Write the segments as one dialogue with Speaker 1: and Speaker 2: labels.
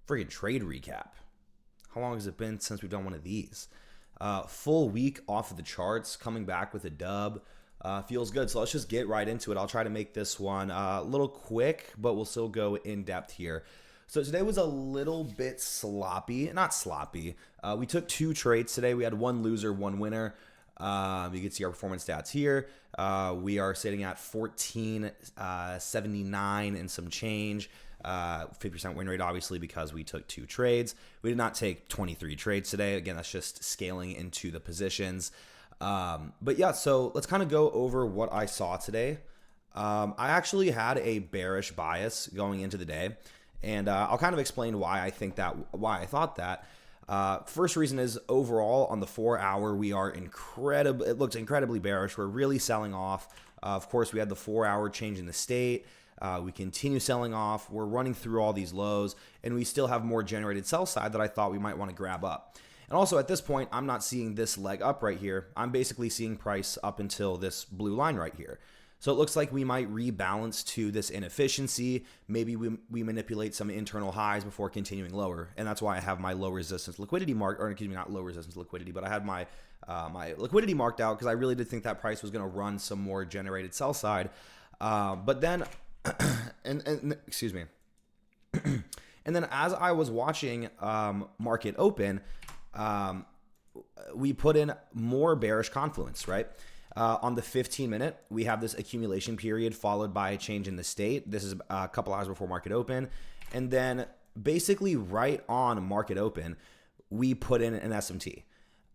Speaker 1: Freaking trade recap. How long has it been since we've done one of these? Full week off of the charts, coming back with a dub. Feels good. So let's just get right into it. I'll try to make this one a little quick, but we'll still go in depth here. So today was a little bit sloppy. Not sloppy. We took 2 trades today. We had 1 loser, 1 winner. You can see our performance stats here. We are sitting at 1479 and some change. 50% win rate, obviously, because we took 2 trades. We did not take 23 trades today. Again, that's just scaling into the positions. But yeah, so let's kind of go over what I saw today. I actually had a bearish bias going into the day, and I'll kind of explain why I thought that. First reason is overall on the 4-hour, we are incredible. It looks incredibly bearish. We're really selling off. Of course, we had the 4-hour change in the state. We continue selling off. We're running through all these lows, and we still have more generated sell side that I thought we might want to grab up. And also at this point, I'm not seeing this leg up right here. I'm basically seeing price up until this blue line right here. So it looks like we might rebalance to this inefficiency. Maybe we manipulate some internal highs before continuing lower. And that's why I have my low resistance liquidity mark, or excuse me, not low resistance liquidity, but I had my my liquidity marked out because I really did think that price was going to run some more generated sell side. But then, excuse me. And then as I was watching market open, we put in more bearish confluence, right? On the 15-minute, we have this accumulation period followed by a change in the state. This is a couple hours before market open. And then basically right on market open, we put in an SMT.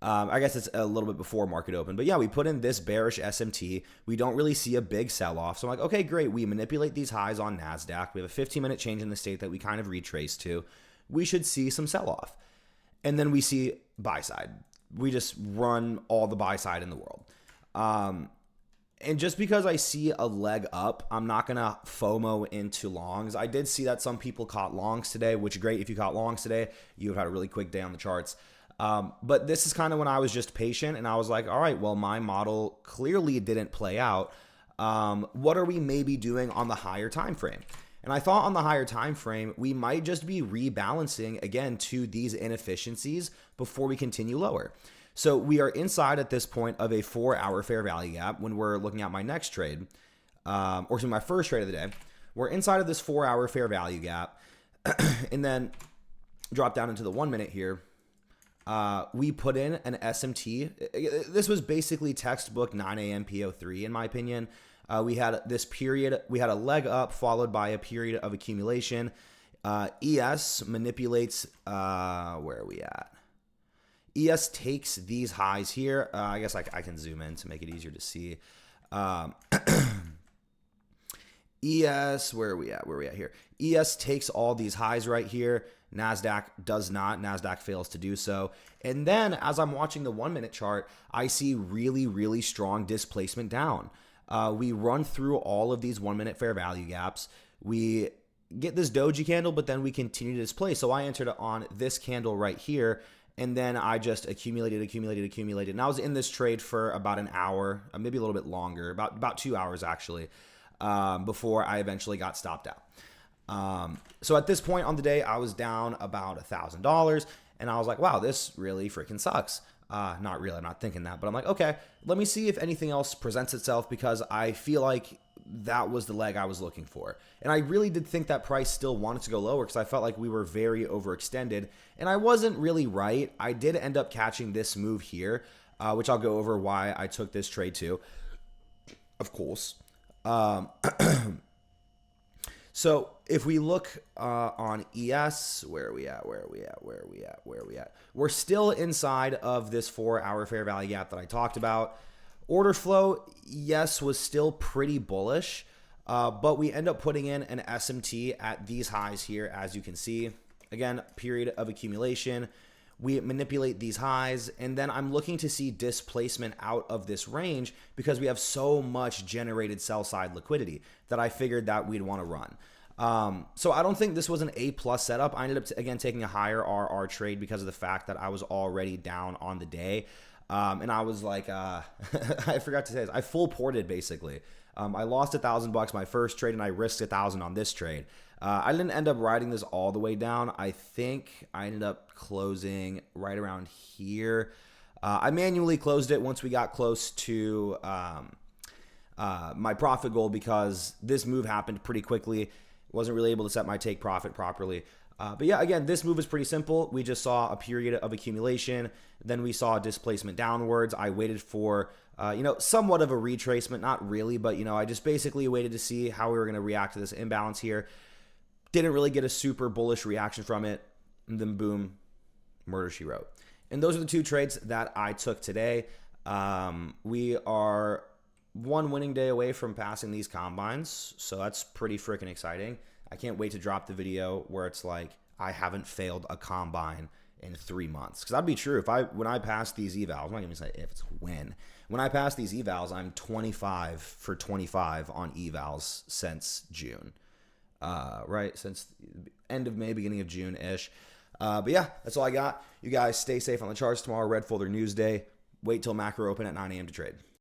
Speaker 1: I guess it's a little bit before market open. But yeah, we put in this bearish SMT. We don't really see a big sell-off. So I'm like, okay, great. We manipulate these highs on NASDAQ. We have a 15-minute change in the state that we kind of retrace to. We should see some sell-off. And then we see buy side. We just run all the buy side in the world. And just because I see a leg up, I'm not going to FOMO into longs. I did see that some people caught longs today, which is great. If you caught longs today, you have had a really quick day on the charts. But this is kind of when I was just patient and I was like, all right, well, my model clearly didn't play out. What are we maybe doing on the higher time frame? And I thought on the higher time frame, we might just be rebalancing again to these inefficiencies before we continue lower. So we are inside at this point of a 4-hour fair value gap when we're looking at my next trade, or my first trade of the day. We're inside of this 4-hour fair value gap and then drop down into the 1-minute here. We put in an SMT. This was basically textbook 9 a.m. PO3 in my opinion. We had this period, we had a leg up followed by a period of accumulation. ES manipulates, where are we at? ES takes these highs here. I guess I can zoom in to make it easier to see. ES, where are we at? Where are we at here? ES takes all these highs right here. NASDAQ does not. NASDAQ fails to do so. And then as I'm watching the 1-minute chart, I see really, really strong displacement down. We run through all of these 1-minute fair value gaps. We get this doji candle, but then we continue to displace. So I entered on this candle right here. And then I just accumulated. And I was in this trade for about an hour, maybe a little bit longer, about 2 hours actually, before I eventually got stopped out. So at this point on the day, I was down about $1,000. And I was like, wow, this really freaking sucks. Not really, I'm not thinking that. But I'm like, okay, let me see if anything else presents itself because I feel like that was the leg I was looking for. And I really did think that price still wanted to go lower because I felt like we were very overextended. And I wasn't really right. I did end up catching this move here, which I'll go over why I took this trade too, of course. So if we look on ES, where are we at? We're still inside of this 4-hour fair value gap that I talked about. Order flow, yes, was still pretty bullish, but we end up putting in an SMT at these highs here, as you can see. Again, period of accumulation. We manipulate these highs, and then I'm looking to see displacement out of this range because we have so much generated sell-side liquidity that I figured that we'd want to run. So I don't think this was an A+ setup. I ended up, again, taking a higher RR trade because of the fact that I was already down on the day. And I was like, I forgot to say this. I full ported basically. I lost $1,000 my first trade and I risked 1,000 on this trade. I didn't end up riding this all the way down. I think I ended up closing right around here. I manually closed it once we got close to my profit goal because this move happened pretty quickly. Wasn't really able to set my take profit properly. But yeah, again, this move is pretty simple. We just saw a period of accumulation. Then we saw displacement downwards. I waited for, somewhat of a retracement. Not really, but, I just basically waited to see how we were going to react to this imbalance here. Didn't really get a super bullish reaction from it. And then boom, murder she wrote. And those are the two trades that I took today. We are one winning day away from passing these combines. So that's pretty freaking exciting. I can't wait to drop the video where it's like, I haven't failed a combine in 3 months. Because that'd be true. When I pass these evals, I'm not even say if, it's when. When I pass these evals, I'm 25 for 25 on evals since June. Right? Since end of May, beginning of June-ish. But yeah, that's all I got. You guys stay safe on the charts tomorrow. Red Folder News Day. Wait till macro open at 9 a.m. to trade.